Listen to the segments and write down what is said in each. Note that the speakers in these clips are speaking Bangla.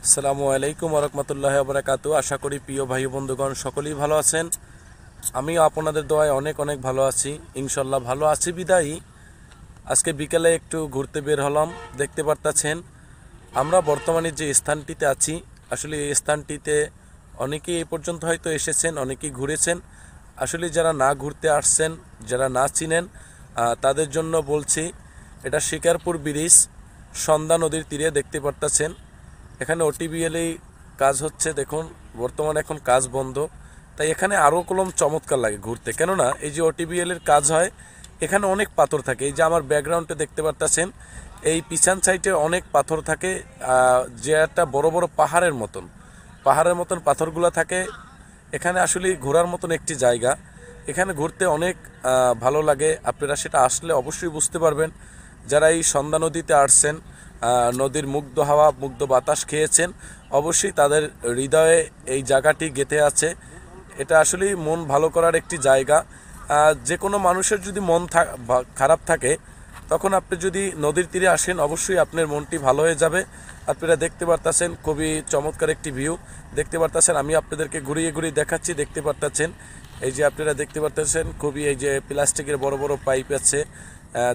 আসসালামু আলাইকুম ওয়া রাহমাতুল্লাহি ওয়া বারাকাতুহু। আশা করি প্রিয় ভাই বন্ধুগণ সকলেই ভালো আছেন। আমি আপনাদের দোয়ায় অনেক অনেক ভালো আছি, ইনশাল্লাহ ভালো আছি বিদায়ী আজকে বিকেলে একটু ঘুরতে বের হলাম। দেখতে পারতাছেন আমরা বর্তমানে যে স্থানটিতে আছি, আসলে এই স্থানটিতে অনেকেই এই পর্যন্ত হয়তো এসেছেন, অনেকেই ঘুরেছেন। আসলে যারা না ঘুরতে আসছেন, যারা না চিনেন, তাদের জন্য বলছি, এটা শিকারপুর ব্রিজ, সন্ধ্যা নদীর তীরে দেখতে পারতাছেন। এখানে ওটিবিএলই কাজ হচ্ছে, দেখুন বর্তমানে এখন কাজ বন্ধ, তাই এখানে আরও কলম চমৎকার লাগে ঘুরতে। কেননা এই যে ওটিবিএলের কাজ হয়, এখানে অনেক পাথর থাকে। এই যে আমার ব্যাকগ্রাউন্ডে দেখতে পারতেছেন, এই পিছন সাইডে অনেক পাথর থাকে, যে একটা বড় বড় পাহাড়ের মতন পাথরগুলো থাকে। এখানে আসলে ঘোরার মতন একটি জায়গা, এখানে ঘুরতে অনেক ভালো লাগে। আপনারা সেটা আসলে অবশ্যই বুঝতে পারবেন। যারা এই সন্ধ্যা নদীতে আসছেন, নদীর মুগ্ধ হাওয়া মুগ্ধ বাতাস খেয়েছেন, অবশ্যই তাদের হৃদয়ে এই জায়গাটি গেঁথে আছে। এটা আসলেই মন ভালো করার একটি জায়গা। যে কোনো মানুষের যদি মন খারাপ থাকে, তখন আপনি যদি নদীর তীরে আসেন, অবশ্যই আপনার মনটি ভালো হয়ে যাবে। আপনারা দেখতে পারতেছেন খুবই চমৎকার একটি ভিউ দেখতে পারতেছেন। আমি আপনাদেরকে ঘুরিয়ে ঘুরিয়ে দেখাচ্ছি, দেখতে পারতেছেন। এই যে আপনারা দেখতে পারতেছেন খুবই, এই যে প্লাস্টিকের বড় বড় পাইপ আছে,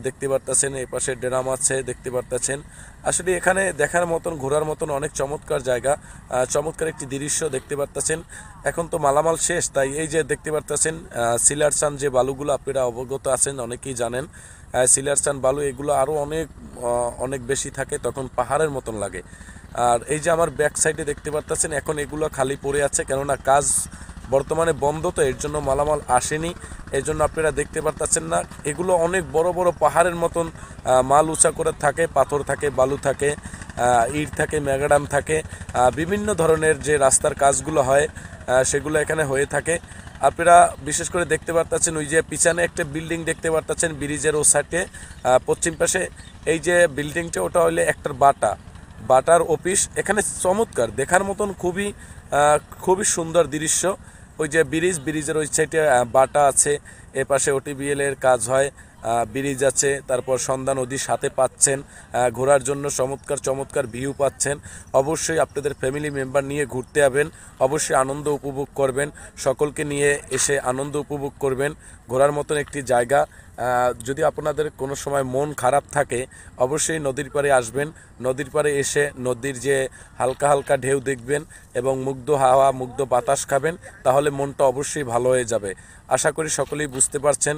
দেখতে পারতেছেন। এই পাশে ড্রাম আছে, দেখতে পারতেছেন। আসলে এখানে দেখার মতন, ঘোরার মতন অনেক চমৎকার জায়গা, চমৎকার একটি দৃশ্য দেখতে পারতেছেন। এখন তো মালামাল শেষ, তাই এই যে দেখতে পারতেছেন সিলারসান যে বালুগুলো, আপনারা অবগত আছেন, অনেকেই জানেন। সিলারসান বালু এগুলো আরও অনেক অনেক বেশি থাকে, তখন পাহাড়ের মতন লাগে। আর এই যে আমার ব্যাক সাইডে দেখতে পারতেছেন, এখন এগুলো খালি পড়ে আছে, কেননা কাজ বর্তমানে বন্ধ, তো এর জন্য মালামাল আসেনি। এই জন্য আপনারা দেখতে পারতেছেন না। এগুলো অনেক বড় বড় পাহাড়ের মতন মাল উঁচা করে থাকে, পাথর থাকে, বালু থাকে, ইট থাকে, ম্যাগডাম থাকে, বিভিন্ন ধরনের যে রাস্তার কাজগুলো হয়, সেগুলো এখানে হয়ে থাকে। আপনারা বিশেষ করে দেখতে পারতেছেন, ওই যে পিছনে একটা বিল্ডিং দেখতে পারতেছেন ব্রিজের ও সাইডে, পশ্চিম পাশে এই যে বিল্ডিংটা, ওটা হইলে একটার বাটার অফিস। এখানে চমৎকার দেখার মতন খুবই খুবই সুন্দর দৃশ্য। ওই যে ব্রিজের ওই সাইডে বাটা আছে, এ পাশে ওটিবিএল এর কাজ হয়, ব্রিজ আছে, তারপর সন্ধ্যা নদীর সাথে পাচ্ছেন ঘোরার জন্য চমৎকার চমৎকার ভিউ পাচ্ছেন। অবশ্যই আপনাদের ফ্যামিলি মেম্বার নিয়ে ঘুরতে যাবেন, অবশ্যই আনন্দ উপভোগ করবেন, সকলকে নিয়ে এসে আনন্দ উপভোগ করবেন। ঘোরার মতন একটি জায়গা। যদি আপনাদের কোনো সময় মন খারাপ থাকে, অবশ্যই নদীর পাড়ে আসবেন। নদীর পাড়ে এসে নদীর যে হালকা হালকা ঢেউ দেখবেন এবং মুগ্ধ হাওয়া মুগ্ধ বাতাস খাবেন, তাহলে মনটা অবশ্যই ভালো হয়ে যাবে। আশা করি সকলেই বুঝতে পারছেন।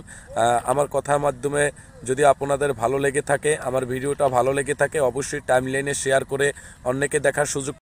আমার কথার মাধ্যমে যদি আপনাদের ভালো লেগে থাকে, আমার ভিডিওটা ভালো লেগে থাকে, অবশ্যই টাইমলাইনে শেয়ার করে অন্যকে দেখার সুযোগ